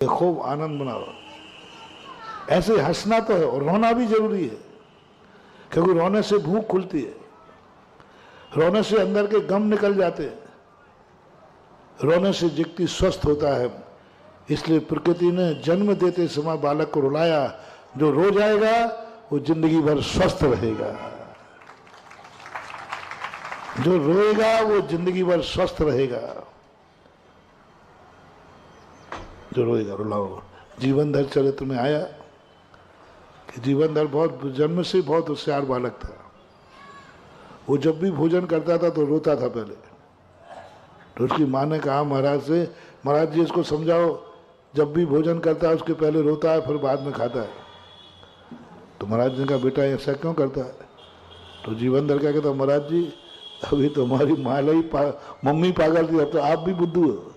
खूब आनंद मनाओ। ऐसे हंसना तो है और रोना भी जरूरी है, क्योंकि रोने से भूख खुलती है, रोने से अंदर के गम निकल जाते हैं, रोने से व्यक्ति स्वस्थ होता है। इसलिए प्रकृति ने जन्म देते समय बालक को रुलाया। जो रो जाएगा वो जिंदगी भर स्वस्थ रहेगा, जो रोएगा वो जिंदगी भर स्वस्थ रहेगा। जो रोएगा रुलाओ। जीवनधर चरित्र में आया कि जीवनधर बहुत जन्म से बहुत होशियार बालक था। वो जब भी भोजन करता था तो रोता था पहले। तो उसकी माँ ने कहा महाराज से, महाराज जी इसको समझाओ, जब भी भोजन करता है उसके पहले रोता है फिर बाद में खाता है। तो महाराज ने कहा बेटा ऐसा क्यों करता है? तो जीवनधर क्या कहता, महाराज जी अभी तो हमारी मम्मी पागल थी, अब तो आप भी बुद्धू हो।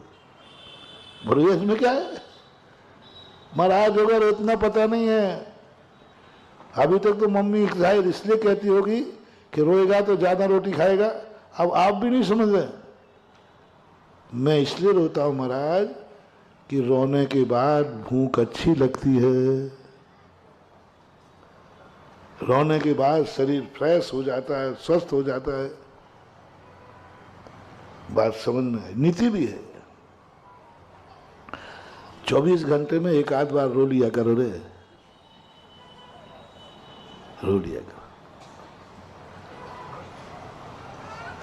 बोले इसमें क्या है महाराज, अगर इतना पता नहीं है, अभी तक तो मम्मी शायद इसलिए कहती होगी कि रोएगा तो ज्यादा रोटी खाएगा, अब आप भी नहीं समझ रहे। मैं इसलिए रोता हूं महाराज कि रोने के बाद भूख अच्छी लगती है, रोने के बाद शरीर फ्रेश हो जाता है, स्वस्थ हो जाता है। बात समझ में आई, नीति भी है। 24 घंटे में एक आध बार रो लिया करो रे, रो लिया करो।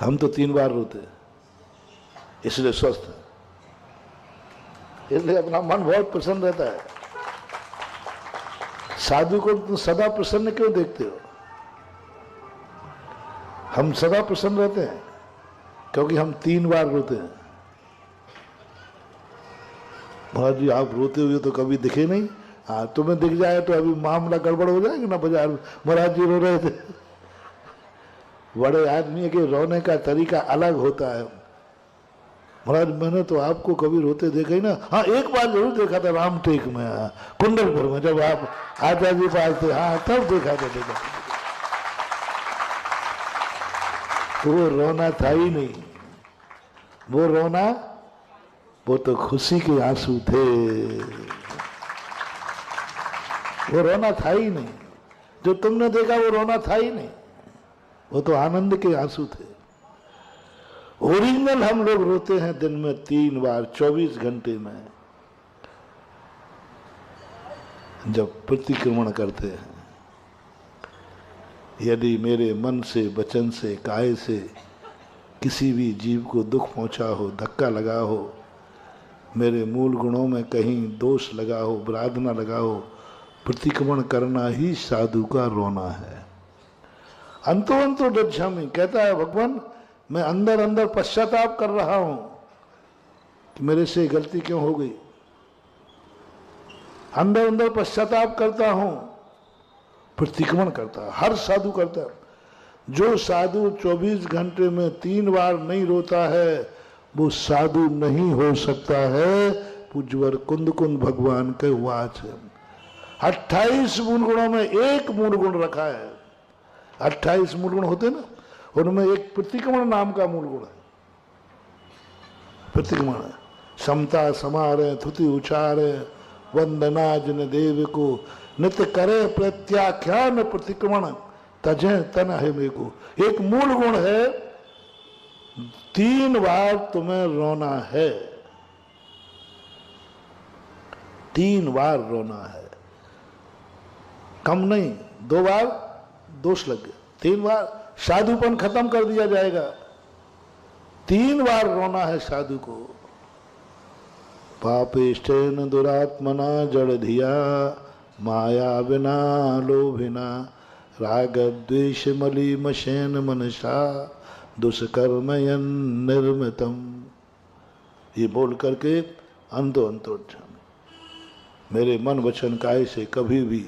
हम तो 3 बार रोते हैं, इसलिए स्वस्थ है, इसलिए अपना मन बहुत प्रसन्न रहता है। साधु को तुम सदा प्रसन्न क्यों देखते हो? हम सदा प्रसन्न रहते हैं क्योंकि हम 3 बार रोते हैं। महाराज जी आप रोते हुए तो कभी दिखे नहीं। हाँ तुम्हें दिख जाए तो अभी मामला गड़बड़ हो जाएगा ना बाजार में, महाराज जी रो रहे थे। बड़े आदमी के रोने का तरीका अलग होता है। महाराज मैंने तो आपको कभी रोते देखा ही ना। हाँ एक बार जरूर देखा था रामटेक में, कुंडलपुर में, जब आप आचार्य जी पास थे, हाँ तब देखा था। तो वो रोना था ही नहीं, वो रोना, वो तो खुशी के आंसू थे, वो रोना था ही नहीं। जो तुमने देखा वो रोना था ही नहीं, वो तो आनंद के आंसू थे। ओरिजिनल हम लोग रोते हैं दिन में 3 बार 24 घंटे में, जब प्रतिक्रमण करते हैं। यदि मेरे मन से, वचन से, काया से किसी भी जीव को दुख पहुंचा हो, धक्का लगा हो, मेरे मूल गुणों में कहीं दोष लगा हो, विराधना लगा हो, प्रतिक्रमण करना ही साधु का रोना है। अंतो डच्छामि कहता है भगवान, मैं अंदर अंदर पश्चाताप कर रहा हूं कि मेरे से गलती क्यों हो गई। अंदर अंदर पश्चाताप करता हूं, प्रतिक्रमण करता है, हर साधु करता है। जो साधु 24 घंटे में 3 बार नहीं रोता है वो साधु नहीं हो सकता है। पूज्यवर कुंद भगवान के वाच है। 28 मूल गुणों में एक मूल गुण रखा है। 28 मूल गुण होते ना, उनमें एक प्रतिक्रमण नाम का मूल गुण है। प्रतिक्रमण है, समता समारे, थुति उचारे, वंदना जिन देव को, नित्य करे प्रत्याख्यान प्रतिक्रमण, तजे तन है मेरे को। एक मूल गुण है, 3 बार तुम्हें रोना है, 3 बार रोना है, कम नहीं। 2 बार दोष लग गए, 3 बार साधुपन खत्म कर दिया जाएगा। 3 बार रोना है साधु को। पापेष्टेन दुरात्मना जड़ धिया, माया बिना लोभिना, राग द्वेष मली मशेन मनसा, दुष्कर्मयन निर्मितम। ये बोल करके अंतो मेरे मन वचन काया से कभी भी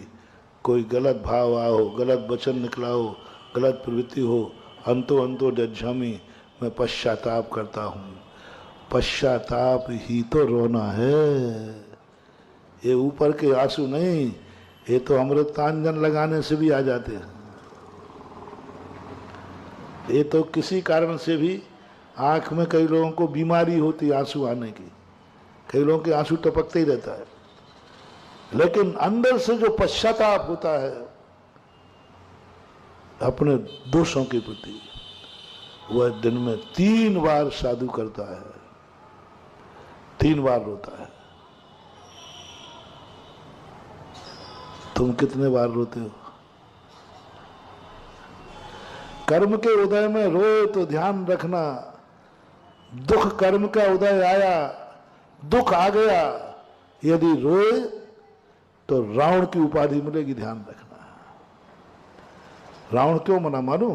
कोई गलत भाव आ हो, गलत वचन निकला हो, गलत प्रवृत्ति हो, अंतो डच्छामि, मैं पश्चाताप करता हूँ। पश्चाताप ही तो रोना है, ये ऊपर के आंसू नहीं, ये तो अमृतांजन लगाने से भी आ जाते हैं। ये तो किसी कारण से भी, आंख में कई लोगों को बीमारी होती आंसू आने की, कई लोगों के आंसू टपकते ही रहता है। लेकिन अंदर से जो पश्चाताप होता है अपने दोषों के प्रति, वह दिन में 3 बार साधु करता है, 3 बार रोता है। तुम कितने बार रोते हो? कर्म के उदय में रोए तो ध्यान रखना, दुख कर्म का उदय आया, दुख आ गया, यदि रोए तो रावण की उपाधि मिलेगी, ध्यान रखना। रावण क्यों मना मानो?